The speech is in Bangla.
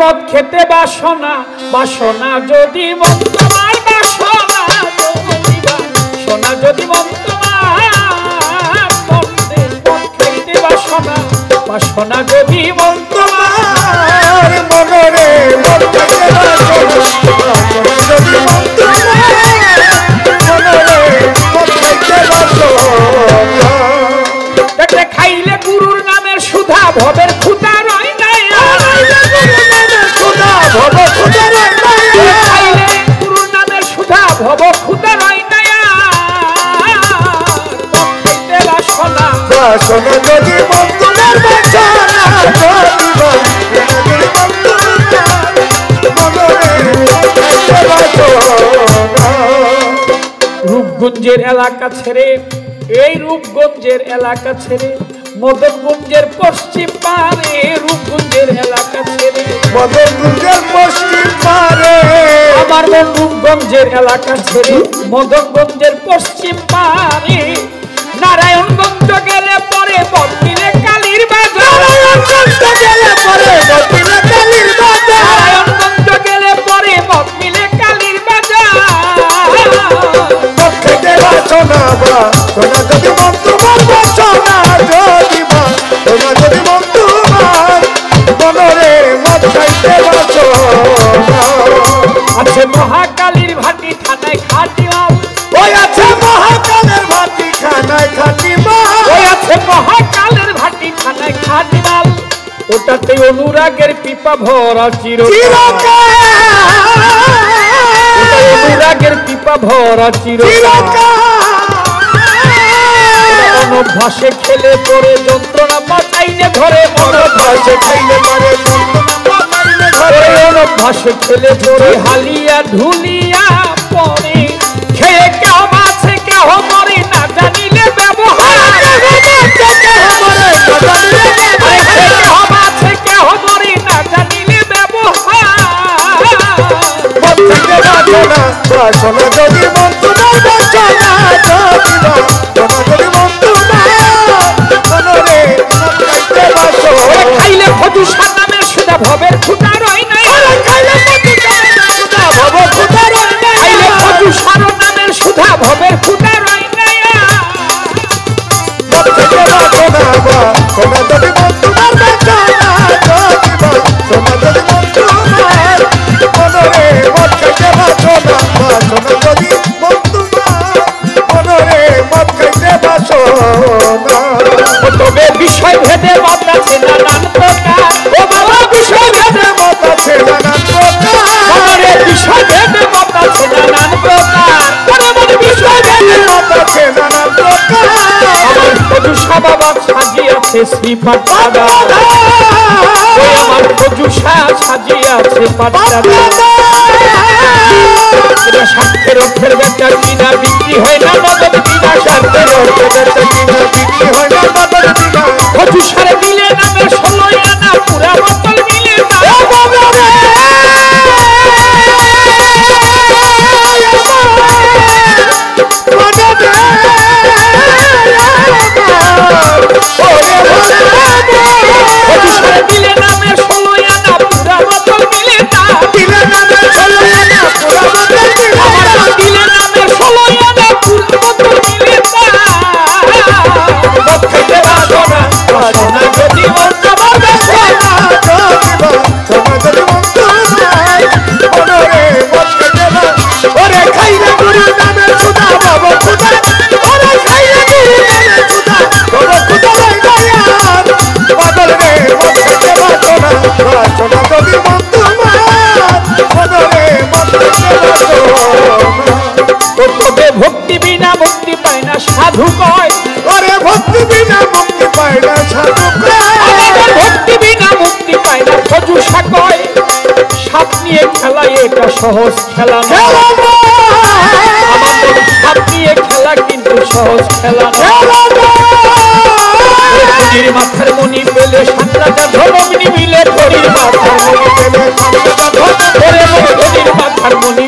মদ খেতে বাসনা বাসনা যদি মন তোমার বাসনা সোনা যদি মন তোমার মদ খেতে বাসনা বাসনা যদি মন তোমার মনরে মদ খেতে বাসনা যদি মন তোমার খাইলে গুরুর নামের সুধা ভবের ক্ষুধা রয় নাই খাইলে গুরুর নামের সুধা ভব ক্ষুধা রয় নাই খাইতে বাসনা বাসনা যদি মন তোমার বাসনা রূপগঞ্জের এলাকা ছেড়ে এই রূপগঞ্জের এলাকা ছেড়ে মদনগঞ্জের পশ্চিম পারে রূপগঞ্জের এলাকা ছেড়ে মদনগঞ্জের পশ্চিম পারে আমার মন রূপগঞ্জের এলাকা ছেড়ে মদনগঞ্জের পশ্চিম পারে নারায়ণগঞ্জ গেলে পরে বদমিলে কালীর বাজার নারায়ণগঞ্জ গেলে পরে বদমিলে কালীর বাজার নারায়ণগঞ্জ গেলে পরে বদমিলে কালীর বাজার খেতে বাসনা সোনা যদি মন তোমার বাসনা যদি সোনা যদি মন তোমার মনরে মদ খাইতে বাসনা আছে মহাকালীর ভাটি থানায় খাটি মাল ওই আছে মহাকালের ভাটি খানায় খাটি মাল ওই আছে মহাকালের ভাটি থানায় খাটি মাল ওটাতে অনুরাগের পিপা ভরা চিরকাল অনুরাগের পিপা ভরা চিরকাল অনভ্যাসে খেলে পরে যন্ত্রণা বাঁচাইলে ঘরে অনভ্যাসে খাইলে পরে যন্ত্রণা বাঁচাইলে ঘরে অনভ্যাসে খেলে পরে হালিয়া ঢুলিয়া পরে খেয়ে কেউ বাঁচে কেউ মরে না জানিলে ব্যবহার কেউ বাঁচে কেউ মরে না জানিলে ব্যবহার বাসনা যদি মন তোমার বাসনা যদি মন তোমার মনরে খাইতে বাসনা খাইলে ফজুসার নামের সুধা ভবের ক্ষুধা রয় নাই খাইলে ফজুসার নামের সুধা ভবের ক্ষুধা রয় নাই সোনা যদি মন তোমার বাসনা সোনা যদি মন তোমার মনরে মদ খাইতে বাসনা সোনা যদি মন তোমার মনরে মদ খাইতে বাসনা তবে বিষয় ভেদে মত আছে নানান প্রকার ও বাবা বিষয় ভেদে মত আছে নানান প্রকার বিষয় ভেদে মত আছে নানান প্রকার বিষয় ভেদে মত আছে নানান প্রকার আমার ফজুসা বাবা সাজিয়াছে শ্রীপাঠ দাদা ওই আমার ফজুসা সাজিয়াছে পাঠদাদা স্বার্থের অর্থের বেচা কিনা বিক্রি হয় না নগদ কিনা স্বার্থের অর্থের বেচা কিনা বিক্রি হয় না নগদ কিনা ফজুসারে দিলে নামে 16 আনা পুরা বোতল মিলে না ফজুসারে দিলে নামে 16 আনা পুরা বোতল মিলে না দিলে নামে 16 আনা পুরা বোতল মিলে না দিলে নামে 16 আনা পুরা বোতল মিলে না মদ খাইতে বাসনা বাসনা যদি মন তোমার বাসনা সোনা যদি মন তোমার মনরে মদ খাইতে বাসনা ওরে খাইলে গুরু নামে সুধা বাবা খুদা ওরে খাইলে গুরু নামে সুধা বাবা খুদা লই দয়ার বদল রে মদ খাইতে বাসনা সোনা যদি মন তোমার মনরে মদ খাইতে বাসনা তবে ভক্তি বিনা মুক্তি পায় না সাধু কয় ওরে ভক্তি বিনা মুক্তি পায় না সাধু ভক্তি বিনা মুক্তি পায় না ফজুসা কয় সাপ নিয়ে খেলা এটা সহজ খেলা না আমাদের সাপ নিয়ে খেলা কিন্তু সহজ খেলা না ধরির মাথার মনি পেলে সাতটা ধরমনি মিলে ধরির মাথার মনি পেলে ধরির মাথার মনি